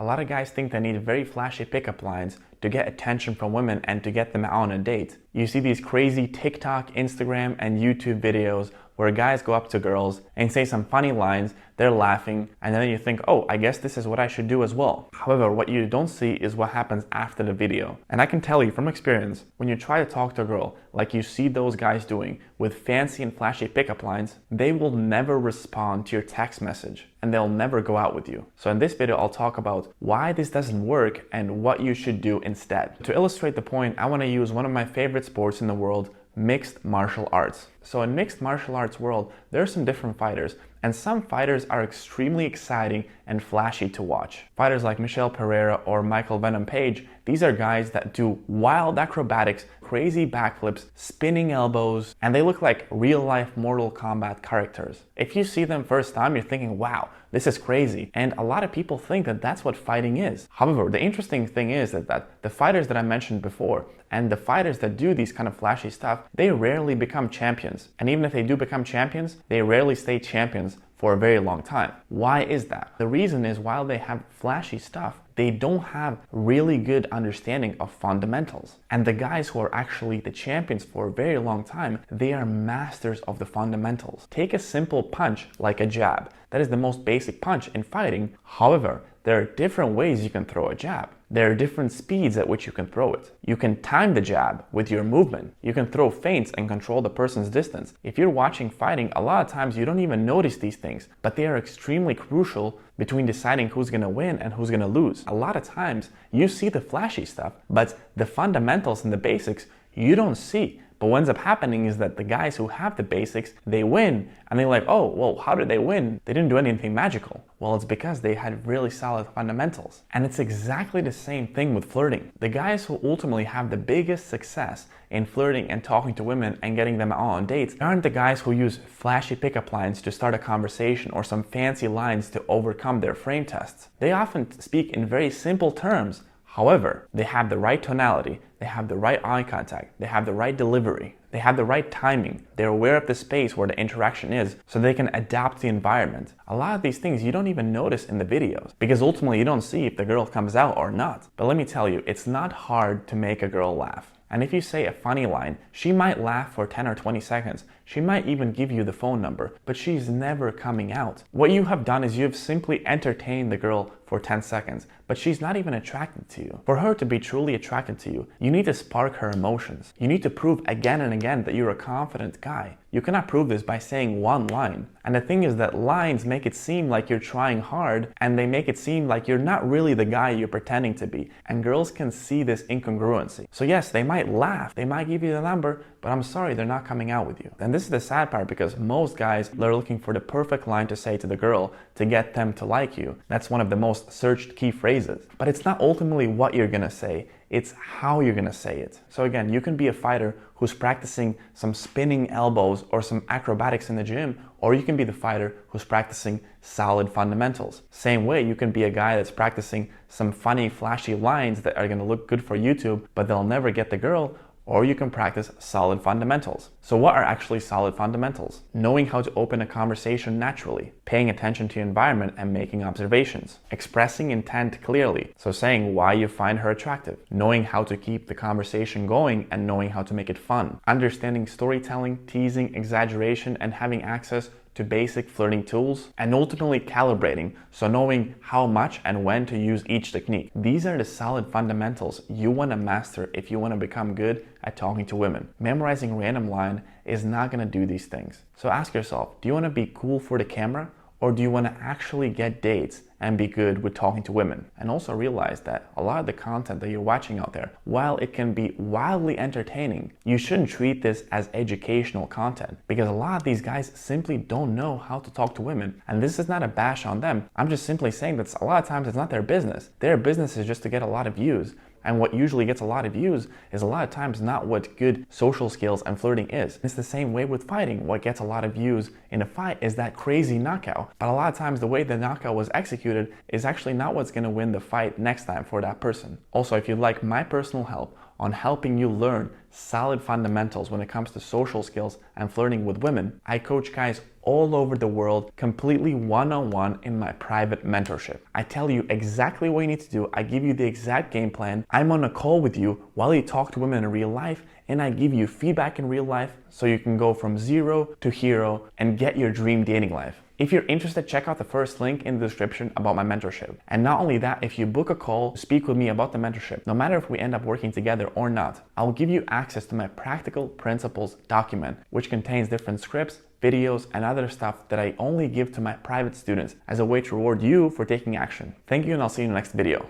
A lot of guys think they need very flashy pickup lines to get attention from women and to get them out on a date. You see these crazy TikTok, Instagram, and YouTube videos where guys go up to girls and say some funny lines, they're laughing, and then you think, oh, I guess this is what I should do as well. However, what you don't see is what happens after the video. And I can tell you from experience, when you try to talk to a girl like you see those guys doing with fancy and flashy pickup lines, they will never respond to your text message and they'll never go out with you. So in this video, I'll talk about why this doesn't work and what you should do instead. To illustrate the point, I want to use one of my favorite sports in the world, mixed martial arts. So in mixed martial arts world, there are some different fighters, and some fighters are extremely exciting and flashy to watch. Fighters like Michelle Pereira or Michael Venom Page, these are guys that do wild acrobatics, crazy backflips, spinning elbows, and they look like real-life Mortal Kombat characters. If you see them first time, you're thinking, wow, this is crazy. And a lot of people think that that's what fighting is. However, the interesting thing is that the fighters that I mentioned before and the fighters that do these kind of flashy stuff, they rarely become champions. And even if they do become champions, they rarely stay champions for a very long time. Why is that? The reason is while they have flashy stuff, they don't have really good understanding of fundamentals. And the guys who are actually the champions for a very long time, they are masters of the fundamentals. Take a simple punch like a jab. That is the most basic punch in fighting. However, there are different ways you can throw a jab. There are different speeds at which you can throw it. You can time the jab with your movement. You can throw feints and control the person's distance. If you're watching fighting, a lot of times you don't even notice these things, but they are extremely crucial between deciding who's gonna win and who's gonna lose. A lot of times you see the flashy stuff, but the fundamentals and the basics you don't see. But what ends up happening is that the guys who have the basics, they win, and they're like, oh, well, how did they win? They didn't do anything magical. Well, it's because they had really solid fundamentals. And it's exactly the same thing with flirting. The guys who ultimately have the biggest success in flirting and talking to women and getting them out on dates aren't the guys who use flashy pickup lines to start a conversation or some fancy lines to overcome their frame tests. They often speak in very simple terms. However, they have the right tonality, they have the right eye contact, they have the right delivery, they have the right timing, they're aware of the space where the interaction is so they can adapt the environment. A lot of these things you don't even notice in the videos because ultimately you don't see if the girl comes out or not. But let me tell you, it's not hard to make a girl laugh. And if you say a funny line, she might laugh for 10 or 20 seconds. She might even give you the phone number, but she's never coming out. What you have done is you have simply entertained the girl for 10 seconds, but she's not even attracted to you. For her to be truly attracted to you, you need to spark her emotions. You need to prove again and again that you're a confident guy. You cannot prove this by saying one line. And the thing is that lines make it seem like you're trying hard and they make it seem like you're not really the guy you're pretending to be. And girls can see this incongruency. So yes, they might laugh, they might give you the number, but I'm sorry, they're not coming out with you. And this is the sad part because most guys are looking for the perfect line to say to the girl to get them to like you. That's one of the most searched key phrases. But it's not ultimately what you're gonna say, it's how you're gonna say it. So again, you can be a fighter who's practicing some spinning elbows or some acrobatics in the gym, or you can be the fighter who's practicing solid fundamentals. Same way, you can be a guy that's practicing some funny, flashy lines that are gonna look good for YouTube, but they'll never get the girl, or you can practice solid fundamentals. So what are actually solid fundamentals? Knowing how to open a conversation naturally, paying attention to your environment and making observations, expressing intent clearly, so saying why you find her attractive, knowing how to keep the conversation going and knowing how to make it fun, understanding storytelling, teasing, exaggeration, and having access to basic flirting tools, and ultimately calibrating, so knowing how much and when to use each technique. These are the solid fundamentals you want to master if you want to become good at talking to women. Memorizing random line is not going to do these things. So ask yourself, do you want to be cool for the camera, or do you want to actually get dates and be good with talking to women? And also realize that a lot of the content that you're watching out there, while it can be wildly entertaining, you shouldn't treat this as educational content because a lot of these guys simply don't know how to talk to women. And this is not a bash on them. I'm just simply saying that a lot of times it's not their business. Their business is just to get a lot of views. And what usually gets a lot of views is a lot of times not what good social skills and flirting is. It's the same way with fighting. What gets a lot of views in a fight is that crazy knockout. But a lot of times the way the knockout was executed is actually not what's going to win the fight next time for that person. Also, if you'd like my personal help on helping you learn solid fundamentals when it comes to social skills and flirting with women, I coach guys all over the world, completely one-on-one in my private mentorship. I tell you exactly what you need to do. I give you the exact game plan. I'm on a call with you while you talk to women in real life, and I give you feedback in real life so you can go from 0 to hero and get your dream dating life. If you're interested, check out the first link in the description about my mentorship. And not only that, if you book a call to speak with me about the mentorship, no matter if we end up working together or not, I'll give you access to my practical principles document, which contains different scripts, videos, and other stuff that I only give to my private students as a way to reward you for taking action. Thank you, and I'll see you in the next video.